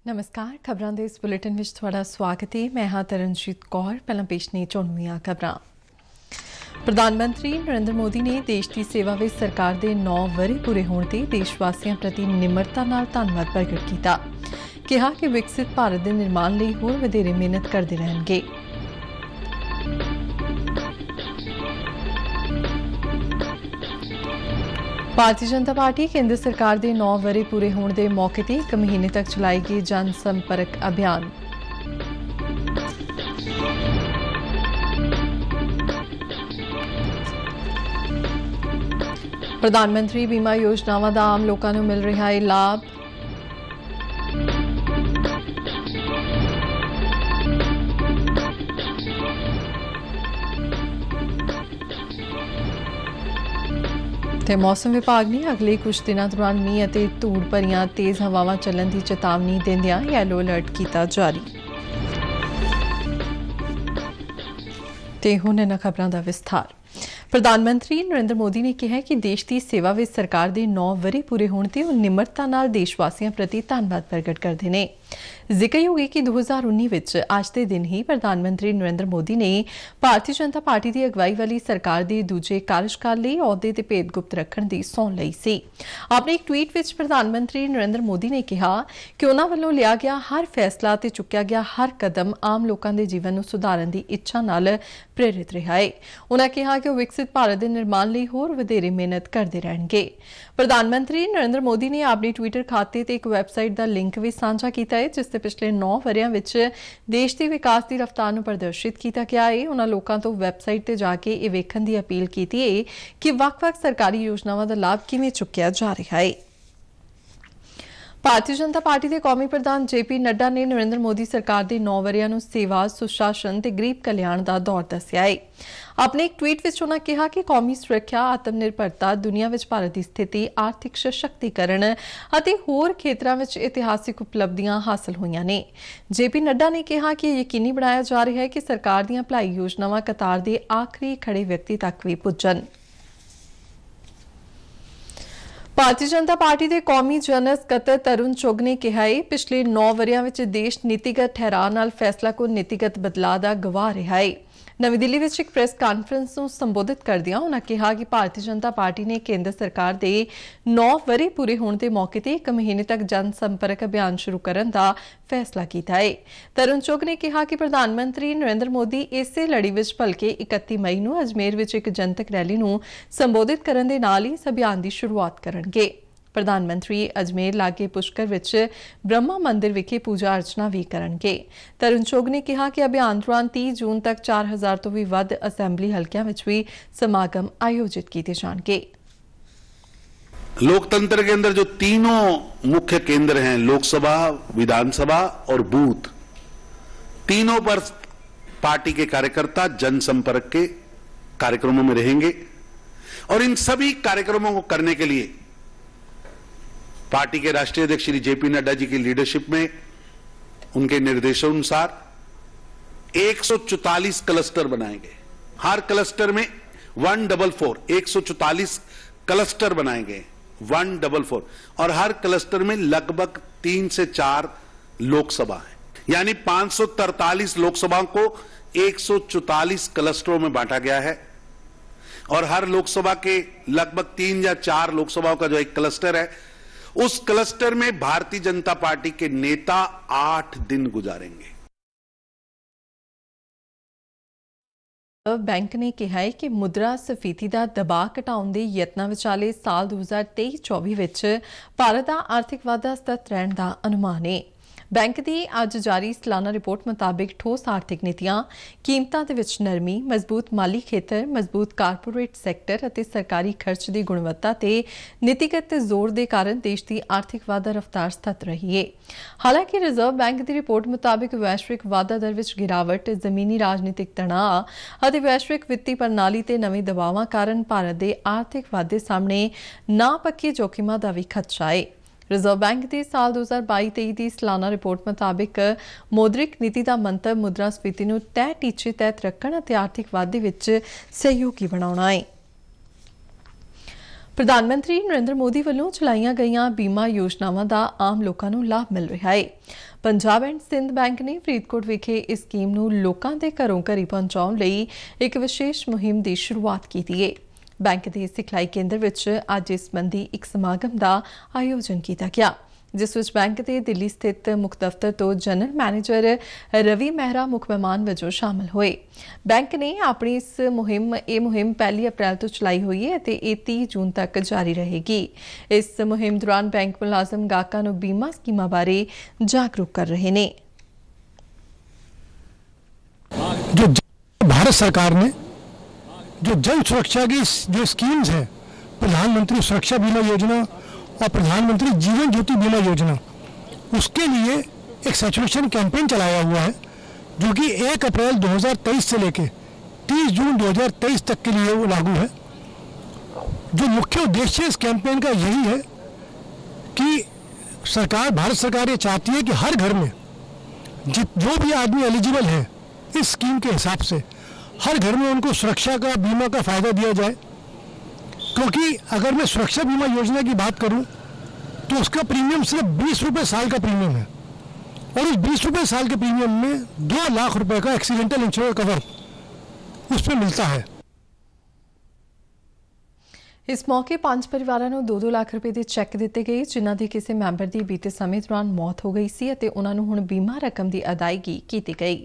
नमस्कार खबरां दे इस बुलेटिन विच तुहाडा स्वागत है। मैं हां तरनजीत कौर। पहला पेश ने चुणवीआं खबरां। प्रधानमंत्री नरेंद्र मोदी ने देश की सेवा विच सरकार दे 9 वरे पूरे होण ते देशवासियों प्रति निमरता नाल धन्नवाद प्रगट कीता। कहा कि विकसित भारत के निर्माण लई होर वधेरे मेहनत करते रहणगे। भारतीय जनता पार्टी केंद्र सरकार के 9 वरे पूरे होने के मौके पर 1 महीने तक चलाएगी जन संपर्क अभियान। प्रधानमंत्री बीमा योजनावां दा आम लोकां नूं मिल रहा है लाभ। ते मौसम विभाग ने अगले कुछ दिनों दौरान मींह और धूड़ भरियां तेज हवावां चलण की चेतावनी देंदियां येलो अलर्ट किया जारी। ते हुण इन्हां खबरां दा विस्तार। प्रधानमंत्री नरेंद्र मोदी ने कहा कि देश की सेवा विच सरकार के 9 वरे पूरे होने ते वो निमरता नाल देशवासियों प्रति धन्नवाद प्रगट करते हैं। जिक्रयोग है कि 2019 विच आज के दिन ही प्रधानमंत्री नरेंद्र मोदी ने भारतीय जनता पार्टी की अगवाई वाली सरकार के दूजे कार्यकाल लई अहुदे ते भेद गुप्त रखण दी सौं लई सी। अपने एक ट्वीट विच प्रधानमंत्री नरेंद्र मोदी ने कहा कि उन्हां वल्लों लिया गया हर फैसला ते चुक्या गया हर कदम आम लोकां दे जीवन नूं सुधारन दी इच्छा नाल प्रेरित रहा है। उन्हां कहा कि विकसित भारत के निर्माण लई होर वधेरे मेहनत करते रहणगे। प्रधानमंत्री नरेंद्र मोदी ने अपने ट्विटर खाते ते एक वैबसाइट का लिंक भी साझा किया है जिससे पिछले 9 वरियां विच देश की विकास की रफ्तार नूं प्रदर्शित किया गया है। उन्होंने लोगों तो वैबसाइट ते जाके ये वेखण की अपील की है कि वख-वख सरकारी योजनावां का लाभ किवें चुक्या जा रहा है। भारतीय जनता पार्टी के कौमी प्रधान JP नड्डा ने नरेंद्र मोदी सरकार के 9 वरियां नूं सेवा सुशासन ते गरीब कल्याण का दौर दस्सिया है। अपने एक ट्वीट विच उन्होंने कहा कि कौमी सुरक्षा आत्मनिर्भरता दुनिया विच भारत की स्थिति आर्थिक सशक्तिकरण और होर खेत्रों में इतिहासिक उपलब्धियां हासिल हुई ने। JP नड्डा ने कहा कि यकीनी बनाया जा रहा है कि सरकार दी भलाई योजनावां कतार के आखिरी खड़े व्यक्ति तक भी पुजन। भारतीय जनता पार्टी के कौमी जनरल सकत्तर तरुण चुग ने कहा है पिछले 9 वरियां विच देश नीतिगत ठहराव नाल फैसला को नीतिगत बदलाव का गवाह रहा है। नवी दिल्ली में एक प्रेस कॉन्फ्रेंस को संबोधित करदियां उन्होंने कहा कि भारतीय जनता पार्टी ने केंद्र सरकार के 9 वरे पूरे होने के मौके पर 1 महीने तक जन संपर्क अभियान शुरू करने का फैसला किया है। तरुण चुग ने कहा कि प्रधानमंत्री नरेंद्र मोदी इसे लड़ी विच भलके 31 मई को अजमेर में एक जनतक रैली को संबोधित करने के नाल ही इस अभियान की शुरुआत करेंगे। प्रधानमंत्री अजमेर लागे पुष्कर विच ब्रह्मा मंदिर विखे पूजा अर्चना भी करेंगे। तरुण चुग ने कहा कि अभियान दौरान 30 जून तक 4000 तो भी वध असैम्बली हलकियां विच भी समागम आयोजित किए जाएंगे। लोकतंत्र के अंदर जो तीनों मुख्य केंद्र हैं, लोकसभा, विधानसभा और बूथ, तीनों पर पार्टी के कार्यकर्ता जनसंपर्क के कार्यक्रमों में रहेंगे और इन सभी कार्यक्रमों को करने के लिए पार्टी के राष्ट्रीय अध्यक्ष श्री JP नड्डा जी की लीडरशिप में उनके निर्देशानुसार 144 क्लस्टर बनाए गए। हर क्लस्टर में 144 144 क्लस्टर बनाए गए 144 और हर क्लस्टर में लगभग 3 से 4 लोकसभा है, यानी 543 लोकसभाओं को 144 क्लस्टरों में बांटा गया है और हर लोकसभा के लगभग 3 या 4 लोकसभाओं का जो एक क्लस्टर है उस क्लस्टर में भारतीय जनता पार्टी के नेता 8 दिन गुजारेंगे। बैंक ने कहा है कि मुद्रा स्फीति का दबाव घटाने के यत्नां विचाले साल 2023-24 विच भारत का आर्थिक वाधा सतत रहने का अनुमान है। बैंक की अज जारी सालाना रिपोर्ट मुताबिक ठोस आर्थिक नीतियां, कीमतां दे विच नरमी, मजबूत माली खेतर, मजबूत कारपोरेट सैक्टर और सरकारी खर्च की गुणवत्ता ते नीतिगत जोर के कारण देश की आर्थिक वाधा रफ्तार सतत रही है। हालांकि रिजर्व बैंक की रिपोर्ट मुताबिक वैश्विक वाधा दर विच गिरावट, जमीनी राजनीतिक तनाव और वैश्विक वित्तीय प्रणाली ते नਵੇਂ दबावां कारण भारत के आर्थिक वाधे सामने नापक्के जोखिमां दा भी खदशा है। रिजर्व बैंक की साल 2022-23 की सालाना रिपोर्ट मुताबिक मौद्रिक नीति का मंतव मुद्रा स्फीति को तय टीचे तहत रखण और आर्थिक वाधे विच सहयोगी बनाउणा है। प्रधानमंत्री नरेंद्र मोदी ਵੱਲੋਂ ਚਲਾਈਆਂ ਗਈਆਂ ਬੀਮਾ ਯੋਜਨਾਵਾਂ ਦਾ ਆਮ ਲੋਕਾਂ ਨੂੰ ਲਾਭ ਮਿਲ ਰਿਹਾ ਹੈ। ਪੰਜਾਬ ਐਂਡ ਸਿੰਧ ਬੈਂਕ ਨੇ ਫਰੀਦਕੋਟ ਵਿਖੇ ਇਸ ਸਕੀਮ ਨੂੰ ਲੋਕਾਂ ਦੇ ਘਰੋਂ ਘਰੀ ਪਹੁੰਚਾਉਣ ਲਈ ਇੱਕ ਵਿਸ਼ੇਸ਼ ਮੁਹਿੰਮ ਦੀ ਸ਼ੁਰੂਆਤ ਕੀਤੀ ਹੈ। ਬੈਂਕ ਦੇ ਸਿਖਲਾਈ ਕੇਂਦਰ ਵਿੱਚ ਅੱਜ ਇਸ ਸੰਬੰਧੀ ਇੱਕ ਸਮਾਗਮ ਦਾ ਆਯੋਜਨ ਕੀਤਾ ਗਿਆ, जिस विच बैंक के दिल्ली स्थित मुख दफ्तर तो जनरल मैनेजर रवि मेहरा मुख मेहमान वजों शामिल हुए। बैंक ने अपनी इस मुहिम 1 अप्रैल तो चलाई हुई है ते 30 जून तक जारी रहेगी। इस मुहिम दौरान बैंक मुलाजम गाहकां नूं बीमा स्कीमां बारे जागरूक कर रहे हैं। जो भारत सरकार ने जो जन सुरक्षा की जो स्कीम्स है, प्रधानमंत्री सुरक्षा बीमा योजना और प्रधानमंत्री जीवन ज्योति बीमा योजना, उसके लिए एक सैचुरेशन कैंपेन चलाया हुआ है जो कि 1 अप्रैल 2023 से लेकर 30 जून 2023 तक के लिए वो लागू है। जो मुख्य उद्देश्य इस कैंपेन का यही है कि भारत सरकार ये चाहती है कि हर घर में जो भी आदमी एलिजिबल है इस स्कीम के हिसाब से हर घर में उनको सुरक्षा का बीमा का फायदा दिया जाए। क्योंकि अगर मैं सुरक्षा बीमा योजना की बात करूं तो उसका प्रीमियम सिर्फ 20 रुपये साल का प्रीमियम है और उस 20 रुपये साल के प्रीमियम में 2 लाख रुपए का एक्सीडेंटल इंश्योरेंस कवर उसमें मिलता है। इस मौके 5 परिवारों को 2-2 लाख रुपए के चैक दिए गए जिन्हों की किसी मैंबर की बीते समय दौरान मौत हो गई सी ते उन्होंने हुण बीमा रकम की अदायगी की गई।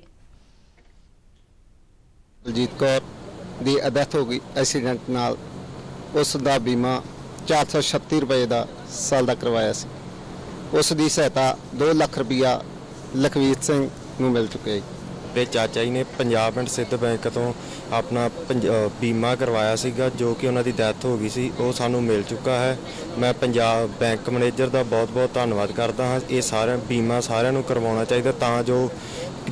बलजीत कौर दी डेथ हो गई एक्सीडेंट नाल, उस दा बीमा 436 रुपए का साल का करवाया सी। उस दी सहायता 2 लाख रुपया लखवीर सिंह नूं मिल चुके। मेरे चाचा जी ने पंजाब एंड सिंध बैंक तो अपना बीमा करवाया सीगा जो कि उन्होंने डेथ हो गई सी, वो सानू मिल चुका है। मैं पंजाब बैंक मैनेजर का बहुत बहुत धन्यवाद करता हाँ। ये सारे बीमा सारिਆਂ ਨੂੰ करवाना चाहिए ਤਾਂ जो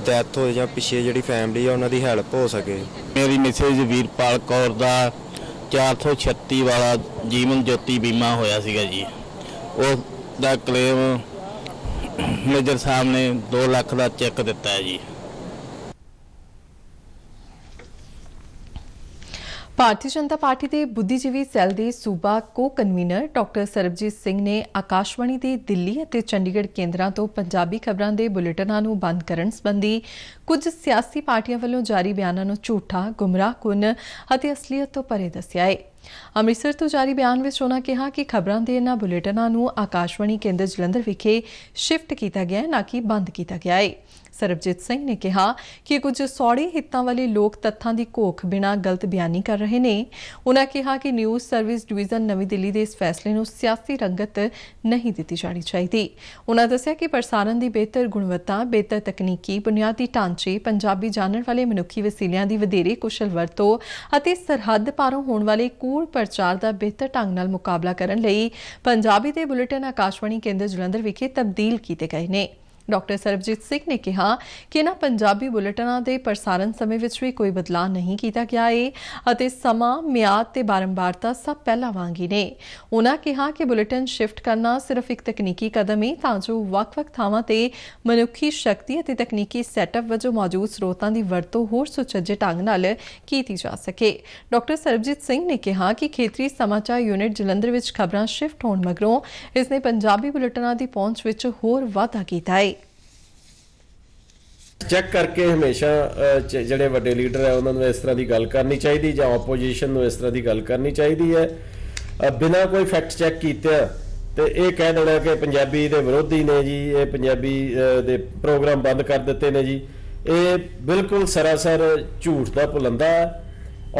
डेथ हो ਜਾਂ ਪਿੱਛੇ ਜਿਹੜੀ फैमिली है उन्होंने हेल्प हो सके। मेरी मिसेज वीरपाल कौर का 436 वाला जीवन ज्योति बीमा होया सीगा जी, उसका क्लेम मेजर साहब ने 2 लाख का चैक दिता है जी। भारतीय जनता पार्टी के बुद्धिजीवी सैल के सूबा को कन्वीनर डॉक्टर सरबजीत सिंह ने आकाशवाणी के दिल्ली और चंडीगढ़ केंद्रों तो पंजाबी खबरों के बुलेटिनों को बंद करने संबंधी कुछ सियासी पार्टियों वालों जारी बयानों को झूठा, गुमराहकुन और असलीयत तो परे दस्सिया है। अमृतसर तो जारी बयान में उन्होंने कहा कि खबरों के इन्होंने बुलेटिनों को आकाशवाणी केंद्र जलंधर विखे शिफ्ट किया गया है, ना कि बंद किया गया है। सरबजीत सिंह ने कहा कि कुछ सौड़े हितों वाले लोग तत्थां की घोख बिना गलत बयानी कर रहे हैं। उन्होंने कहा कि न्यूज़ सर्विस डिवीजन नवी दिल्ली के इस फैसले को सियासी रंगत नहीं दी जानी चाहिए। उन्होंने दस्सिया कि प्रसारण की बेहतर गुणवत्ता, बेहतर तकनीकी बुनियादी ढांचे, पंजाबी जानने वाले मनुखी वसीलियां की वधेरे कुशल वरतों और सरहद पारों होने वाले कूड़ प्रचार का बेहतर ढंग नाल मुकाबला करने लई पंजाबी के बुलेटिन आकाशवाणी केंद्र जलंधर विखे तब्दील किए गए हैं। डॉक्टर सरबजीत सिंह ने कहा कि इन्हां पंजाबी बुलेटिनों के प्रसारण समय में भी कोई बदलाव नहीं किया गया है और समा, मियाद ते बारंबारता सब पहला वांग ही ने। उन्होंने कहा कि बुलेटिन शिफ्ट करना सिर्फ एक तकनीकी कदम है तां जो वख-वख थावां ते मनुखी शक्ति और तकनीकी सैटअप वजों मौजूद स्रोतों की वरतों होर सुचज्जे ढंग नाल की जा सके। डॉक्टर सरबजीत सिंह ने कहा कि खेतरी समाचार यूनिट जलंधर विच खबरां शिफ्ट होने मगरों इसने पंजाबी बुलेटिनों की पहुंच विच होर वाधा किया है। चैक करके हमेशा ਜਿਹੜੇ ਵੱਡੇ ਲੀਡਰ ਹੈ ਉਹਨਾਂ ਨੂੰ ਇਸ ਤਰ੍ਹਾਂ ਦੀ ਗੱਲ ਕਰਨੀ ਚਾਹੀਦੀ ਜਾਂ ਆਪੋਜੀਸ਼ਨ ਨੂੰ ਇਸ ਤਰ੍ਹਾਂ ਦੀ ਗੱਲ ਕਰਨੀ ਚਾਹੀਦੀ ਹੈ ਬਿਨਾਂ ਕੋਈ ਫੈਕਟ ਚੈੱਕ ਕੀਤੇ ਤੇ ਇਹ ਕਹਿ ਦੇਣਾ ਕਿ ਪੰਜਾਬੀ ਦੇ ਵਿਰੋਧੀ ਨੇ ਜੀ, ਇਹ ਪੰਜਾਬੀ ਦੇ ਪ੍ਰੋਗਰਾਮ ਬੰਦ ਕਰ ਦਿੱਤੇ ਨੇ ਜੀ, ਇਹ ਬਿਲਕੁਲ ਸਰਾਸਰ ਝੂਠ ਦਾ ਪੁਲੰਦਾ ਹੈ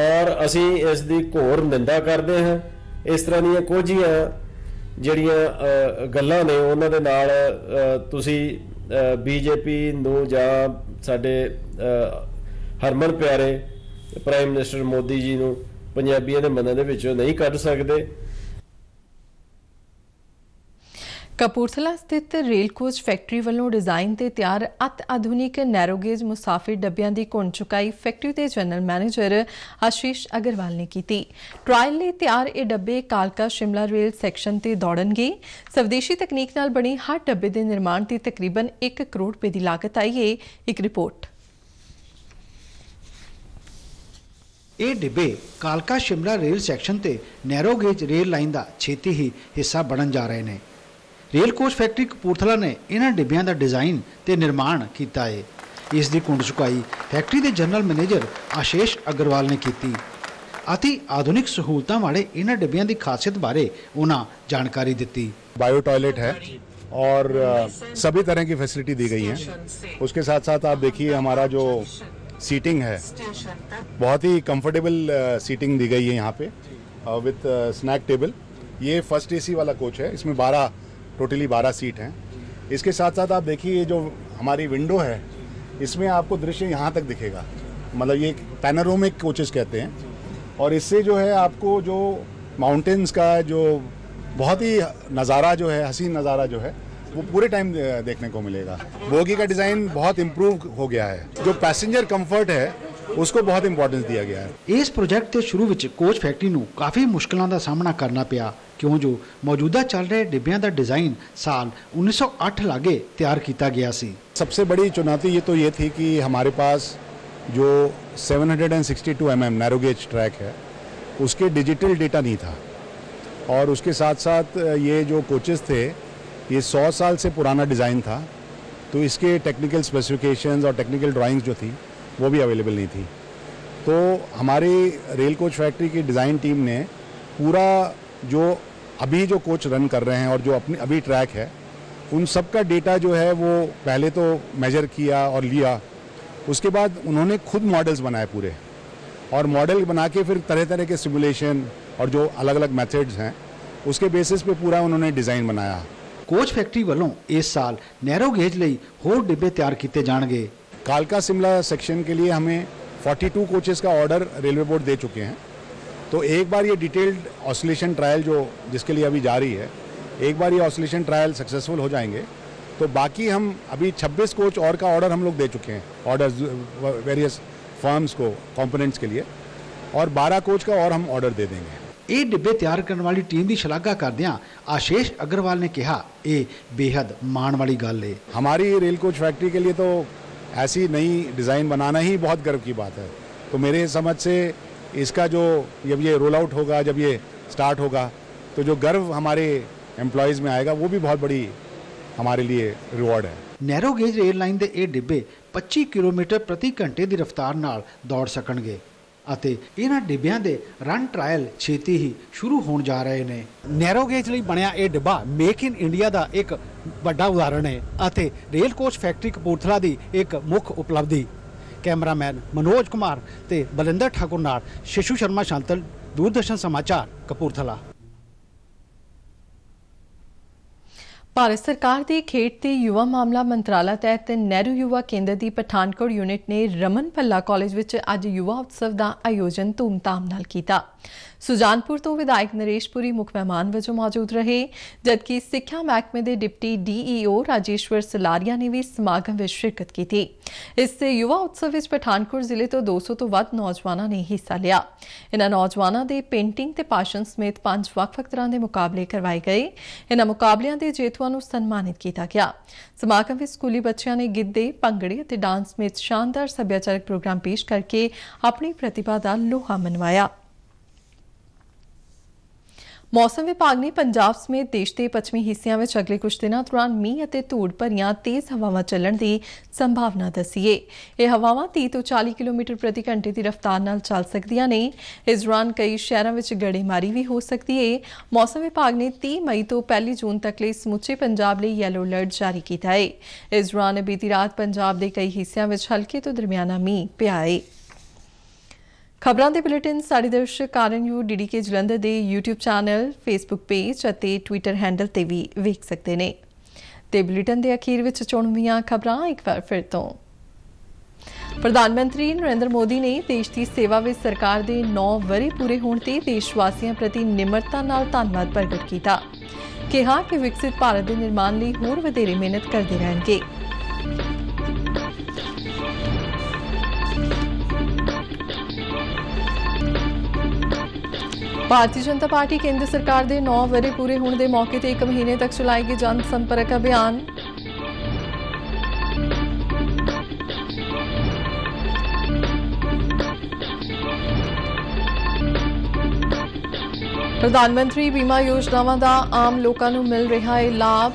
ਔਰ ਅਸੀਂ ਇਸ ਦੀ ਘੋਰ ਨਿੰਦਾ ਕਰਦੇ ਹਾਂ। ਇਸ ਤਰ੍ਹਾਂ ਦੀਆਂ ਕੁਝੀਆਂ ਜਿਹੜੀਆਂ ਗੱਲਾਂ ਨੇ ਉਹਨਾਂ ਦੇ ਨਾਲ ਤੁਸੀਂ बीजेपी ਨੂੰ ਜਾਂ ਸਾਡੇ ਹਰਮਨ ਪਿਆਰੇ ਪ੍ਰਾਈਮ ਮਿਨਿਸਟਰ ਮੋਦੀ ਜੀ ਨੂੰ ਪੰਜਾਬੀਆਂ ਦੇ ਮਨਾਂ ਦੇ ਵਿੱਚੋਂ ਨਹੀਂ ਕੱਢ ਸਕਦੇ। कपूरथला स्थित रेल कोच फैक्ट्री वालों डिजाइन ते तैयार अत आधुनिक नैरोगेज मुसाफिर डब्बियां दी घुण चुकाई फैक्ट्री के जनरल मैनेजर आशीष अग्रवाल ने की। ट्रायल लिए तैयार ये डब्बे कालका शिमला रेल सैक्शन ते दौड़नगे। स्वदेशी तकनीक नाल बनी हर डब्बे के निर्माण की तकरीबन 1 करोड़ रुपए की लागत आई है। एक रिपोर्ट। ਇਹ ਡਿੱਬੇ ਕਾਲਕਾ ਸ਼ਿਮਲਾ ਰੇਲ ਸੈਕਸ਼ਨ ਤੇ ਨੈਰੋ ਗੇਜ ਰੇਲ ਲਾਈਨ ਦਾ ਛੇਤੀ ਹੀ ਹਿੱਸਾ ਬਣਨ ਜਾ ਰਹੇ ਨੇ। ਰੇਲ ਕੋਚ ਫੈਕਟਰੀ ਕਪੂਰਥਲਾ ਨੇ ਇਹਨਾਂ ਡਿੱਬਿਆਂ ਦਾ ਡਿਜ਼ਾਈਨ ਤੇ ਨਿਰਮਾਣ ਕੀਤਾ ਹੈ। ਇਸ ਦੀ ਕੁੰਡ ਚੁਕਾਈ ਫੈਕਟਰੀ ਦੇ ਜਨਰਲ ਮੈਨੇਜਰ ਆਸ਼ੀਸ਼ ਅਗਰਵਾਲ ਨੇ ਕੀਤੀ। ਅਤੀ ਆਧੁਨਿਕ सहूलतां वाले इन्हां डिब्बियां दी खासियत बारे उन्हां जानकारी दित्ती। बायो टॉयलेट है और सभी तरह की फैसिलिटी दी गई है। उसके साथ साथ आप देखिए हमारा जो सीटिंग है बहुत ही कंफर्टेबल सीटिंग दी गई है यहाँ पे विथ स्नैक टेबल। ये फर्स्ट एसी वाला कोच है, इसमें 12 सीट हैं। इसके साथ साथ आप देखिए जो हमारी विंडो है इसमें आपको दृश्य यहाँ तक दिखेगा, मतलब ये पैनोरामिक कोचेस कहते हैं। और इससे जो है आपको जो माउंटेन्स का जो बहुत ही नज़ारा जो है, हसीन नज़ारा जो है वो पूरे टाइम देखने को मिलेगा। बोगी का डिज़ाइन बहुत इम्प्रूव हो गया है, जो पैसेंजर कंफर्ट है उसको बहुत इंपॉर्टेंस दिया गया है। इस प्रोजेक्ट के शुरू ਵਿੱਚ ਕੋਚ ਫੈਕਟਰੀ ਨੂੰ ਕਾਫੀ ਮੁਸ਼ਕਲਾਂ ਦਾ ਸਾਹਮਣਾ ਕਰਨਾ ਪਿਆ, ਕਿਉਂ ਜੋ ਮੌਜੂਦਾ ਚੱਲ ਰਹੇ ਡਿੱਬਿਆਂ ਦਾ ਡਿਜ਼ਾਈਨ ਸਾਲ 1908 ਲਾਗੇ ਤਿਆਰ ਕੀਤਾ ਗਿਆ ਸੀ। सबसे बड़ी चुनौती ये थी कि हमारे पास जो 762 mm नैरो गेज ट्रैक है उसके डिजिटल डेटा नहीं था, और उसके साथ साथ ये जो कोचेस थे ये 100 साल से पुराना डिज़ाइन था, तो इसके टेक्निकल स्पेसिफिकेशंस और टेक्निकल ड्राइंग्स जो थी वो भी अवेलेबल नहीं थी। तो हमारी रेल कोच फैक्ट्री की डिज़ाइन टीम ने पूरा जो अभी जो कोच रन कर रहे हैं और जो अपनी अभी ट्रैक है उन सब का डेटा जो है वो पहले तो मेजर किया और लिया। उसके बाद उन्होंने खुद मॉडल्स बनाए पूरे, और मॉडल बना के फिर तरह तरह के सिमुलेशन और जो अलग अलग मेथड्स हैं उसके बेसिस पे पूरा उन्होंने डिज़ाइन बनाया। कोच फैक्ट्री वालों इस साल नैरो गेज ਲਈ ਹੋਰ ਡਿੱਬੇ ਤਿਆਰ ਕੀਤੇ ਜਾਣਗੇ। कालका शिमला सेक्शन के लिए हमें 42 कोचेस का ऑर्डर रेलवे बोर्ड दे चुके हैं। तो एक बार ये डिटेल्ड ऑसिलेशन ट्रायल जो जिसके लिए अभी जारी है, एक बार ये ऑसिलेशन ट्रायल सक्सेसफुल हो जाएंगे तो बाकी हम अभी 26 कोच और का ऑर्डर हम लोग दे चुके हैं, ऑर्डर्स वेरियस फर्म्स को कंपोनेंट्स के लिए, और 12 कोच का और हम ऑर्डर दे देंगे। ਇਹ ਡਿੱਬੇ ਤਿਆਰ ਕਰਨ ਵਾਲੀ ਟੀਮ ਦੀ ਸ਼ਲਾਘਾ ਕਰਦਿਆਂ ਆਸ਼ੀਸ਼ ਅਗਰਵਾਲ ਨੇ ਕਿਹਾ ਇਹ ਬੇहद ਮਾਣ ਵਾਲੀ ਗੱਲ ਹੈ। हमारी रेल कोच फैक्ट्री के लिए तो ऐसी नई डिज़ाइन बनाना ही बहुत गर्व की बात है। तो मेरे समझ से इसका जो जब ये रोल आउट होगा, जब ये स्टार्ट होगा, तो जो गर्व हमारे एम्प्लॉयज़ में आएगा वो भी बहुत बड़ी हमारे लिए रिवॉर्ड है। ਨੈਰੋ ਗੇਜ ਰੇਲ ਲਾਈਨ ਦੇ ਇਹ ਡਿੱਬੇ 25 ਕਿਲੋਮੀਟਰ ਪ੍ਰਤੀ ਘੰਟੇ ਦੀ ਰਫ਼ਤਾਰ ਨਾਲ ਦੌੜ ਸਕਣਗੇ ਅਤੇ ਇਹਨਾਂ ਡਿੱਬਿਆਂ ਦੇ ਰਨ ਟ੍ਰਾਇਲ ਛੇਤੀ ਹੀ ਸ਼ੁਰੂ ਹੋਣ ਜਾ ਰਹੇ ਨੇ। ਨੈਰੋ ਗੇਜ ਲਈ ਬਣਿਆ ਇਹ ਡਿੱਬਾ ਮੇਕ ਇਨ ਇੰਡੀਆ ਦਾ ਇੱਕ ਵੱਡਾ ਉਦਾਹਰਣ ਹੈ ਅਤੇ ਰੇਲ ਕੋਚ ਫੈਕਟਰੀ ਕਪੂਰਥਲਾ ਦੀ ਇੱਕ ਮੁੱਖ ਉਪਲਬਧੀ। ਕੈਮਰਾਮੈਨ ਮਨੋਜ ਕੁਮਾਰ ਤੇ ਬਲਿੰਦਰ ਠਾਕੁਰ ਨਾਲ ਸ਼ਿਸ਼ੂ ਸ਼ਰਮਾ ਸ਼ਾਂਤਲ, ਦੂਰਦਰਸ਼ਨ ਸਮਾਚਾਰ, ਕਪੂਰਥਲਾ। ਭਾਰਤ ਸਰਕਾਰ ਦੇ ਖੇਡ ਤੇ ਯੁਵਾ ਮਾਮਲਾ ਮੰਤਰਾਲਾ ਤਹਿਤ ਨਹਿਰੂ ਯੁਵਾ ਕੇਂਦਰ ਦੀ ਪਠਾਨਕੋਟ ਯੂਨਿਟ ਨੇ ਰਮਨ ਭੱਲਾ ਕਾਲਜ ਵਿੱਚ ਅੱਜ ਯੁਵਾ ਉਤਸਵ ਦਾ ਆਯੋਜਨ ਧੂਮਧਾਮ ਨਾਲ ਕੀਤਾ। ਸੁਜਾਨਪੁਰ ਤੋਂ ਵਿਧਾਇਕ ਨਰੇਸ਼ ਪੁਰੀ ਮੁੱਖ ਮਹਿਮਾਨ ਵਜੋਂ ਮੌਜੂਦ ਰਹੇ, ਜਦਕਿ ਸਿੱਖਿਆ ਮਹਿਕਮੇ ਦੇ ਡਿਪਟੀ DEO ਰਾਜੇਸ਼ਵਰ ਸਲਾਰੀਆ ਨੇ ਵੀ ਸਮਾਗਮ ਵਿੱਚ ਸ਼ਿਰਕਤ ਕੀਤੀ। ਇਸ ਯੁਵਾ ਉਤਸਵ ਵਿੱਚ ਪਠਾਨਕੋਟ ਜ਼ਿਲ੍ਹੇ ਤੋਂ 200 ਤੋਂ ਵੱਧ ਨੌਜਵਾਨਾਂ ਨੇ ਹਿੱਸਾ ਲਿਆ। ਇਨ੍ਹਾਂ ਨੌਜਵਾਨਾਂ ਦੇ ਪੇਂਟਿੰਗ ਤੇ ਭਾਸ਼ਣ ਸਮੇਤ 5 ਵੱਖ-ਵੱਖ ਤਰ੍ਹਾਂ ਦੇ ਮੁਕਾਬਲੇ ਕਰਵਾਏ ਗਏ। ਇਨ੍ਹਾਂ ਮੁਕਾਬਲਿਆਂ ਦੇ ਜੇਤੂਆਂ ਨੂੰ ਸਨਮਾਨਿਤ ਕੀਤਾ ਗਿਆ। ਸਮਾਗਮ ਵਿੱਚ ਸਕੂਲੀ ਬੱਚਿਆਂ ਨੇ ਗਿੱਧੇ, ਭੰਗੜੇ ਅਤੇ ਡਾਂਸ ਸਮੇਤ ਸ਼ਾਨਦਾਰ ਸੱਭਿਆਚਾਰਕ ਪ੍ਰੋਗਰਾਮ ਪੇਸ਼ ਕਰਕੇ ਆਪਣੀ ਪ੍ਰਤਿਭਾ ਦਾ ਲੋਹਾ ਮਨਵਾਇਆ। ਮੌਸਮ ਵਿਭਾਗ ਨੇ ਪੰਜਾਬ ਸਮੇਤ ਦੇਸ਼ ਦੇ ਪੱਛਮੀ ਹਿੱਸਿਆਂ ਵਿੱਚ ਅਗਲੇ ਕੁਝ ਦਿਨਾਂ ਦੌਰਾਨ ਮੀਂਹ ਅਤੇ ਧੂੜ ਭਰੀਆਂ ਤੇਜ਼ ਹਵਾਵਾਂ ਚੱਲਣ ਦੀ ਸੰਭਾਵਨਾ ਦੱਸੀ ਹੈ। ਇਹ ਹਵਾਵਾਂ 30 ਤੋਂ 40 ਕਿਲੋਮੀਟਰ ਪ੍ਰਤੀ ਘੰਟੇ ਦੀ ਰਫ਼ਤਾਰ ਨਾਲ ਚੱਲ ਸਕਦੀਆਂ ਨੇ। ਇਸ ਦੌਰਾਨ ਕਈ ਸ਼ਹਿਰਾਂ ਵਿੱਚ ਗੜੇਮਾਰੀ ਵੀ ਹੋ ਸਕਦੀ ਹੈ। ਮੌਸਮ ਵਿਭਾਗ ਨੇ 30 ਮਈ ਤੋਂ 1 ਜੂਨ ਤੱਕ ਲਈ ਸਮੁੱਚੇ ਪੰਜਾਬ ਲਈ ਯੈਲੋ ਅਲਰਟ ਜਾਰੀ ਕੀਤਾ ਹੈ। ਇਸ ਦੌਰਾਨ ਬੀਤੀ ਰਾਤ ਪੰਜਾਬ ਦੇ ਕਈ ਹਿੱਸਿਆਂ ਵਿੱਚ ਹਲਕੇ ਤੋਂ ਦਰਮਿਆਨਾ ਮੀਂਹ ਪਿਆ ਹੈ। ਖਬਰਾਂ ਦੇ ਬੁਲੇਟਿਨ ਸਾਡੇ ਦਰਸ਼ਕ RNU DDK ਜਲੰਧਰ ਦੇ YouTube ਚੈਨਲ, Facebook ਪੇਜ ਅਤੇ Twitter ਹੈਂਡਲ ਤੇ ਵੀ ਵੇਖ ਸਕਦੇ ਨੇ। ਤੇ ਬੁਲੇਟਿਨ ਦੇ ਅਖੀਰ ਵਿੱਚ ਚੁਣਵੀਆਂ ਖਬਰਾਂ ਇੱਕ ਵਾਰ ਫਿਰ ਤੋਂ। ਪ੍ਰਧਾਨ ਮੰਤਰੀ ਨਰਿੰਦਰ ਮੋਦੀ ਨੇ ਦੇਸ਼ ਦੀ ਸੇਵਾ ਵਿੱਚ ਸਰਕਾਰ ਦੇ 9 ਵਰ੍ਹੇ ਪੂਰੇ ਹੋਣ ਤੇ ਦੇਸ਼ ਵਾਸੀਆਂ ਪ੍ਰਤੀ ਨਿਮਰਤਾ ਨਾਲ ਧੰਨਵਾਦ ਪ੍ਰਗਟ ਕੀਤਾ। ਕਿਹਾ ਕਿ ਵਿਕਸਿਤ ਭਾਰਤ ਦੇ ਨਿਰਮਾਣ ਲਈ ਹੋਰ ਵਧੇਰੇ ਮਿਹਨਤ ਕਰਦੇ ਰਹਿਣਗੇ। ਭਾਰਤੀ ਜਨਤਾ ਪਾਰਟੀ ਕੇਂਦਰ ਸਰਕਾਰ ਦੇ 9 ਵਰ੍ਹੇ ਪੂਰੇ ਹੋਣ ਦੇ ਮੌਕੇ ਤੇ 1 ਮਹੀਨੇ ਤੱਕ ਚਲਾਏਗੀ ਜਨ ਸੰਪਰਕ ਅਭਿਆਨ। प्रधानमंत्री बीमा योजनावां दा आम लोकां नूं मिल रहा है लाभ।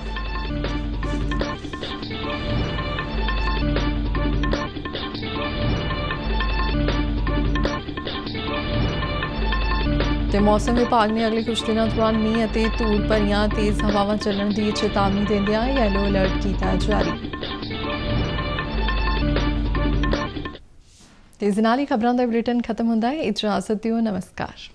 ਤੇ मौसम विभाग ने अगले कुछ दिनों दौरान मींह ਅਤੇ ਧੂੜ ਭਰੀਆਂ तेज हवावां ਚੱਲਣ ਦੀ चेतावनी ਦਿੰਦਿਆਂ येलो अलर्ट ਕੀਤਾ ਜਾਰੀ। ਤੇ ਇਸ ਨਾਲ ਹੀ ਖਬਰਾਂ ਦਾ ਬੁਲੇਟਿਨ ਖਤਮ ਹੁੰਦਾ ਹੈ। ਇਜਾਜ਼ਤ ਦਿਓ, ਨਮਸਕਾਰ।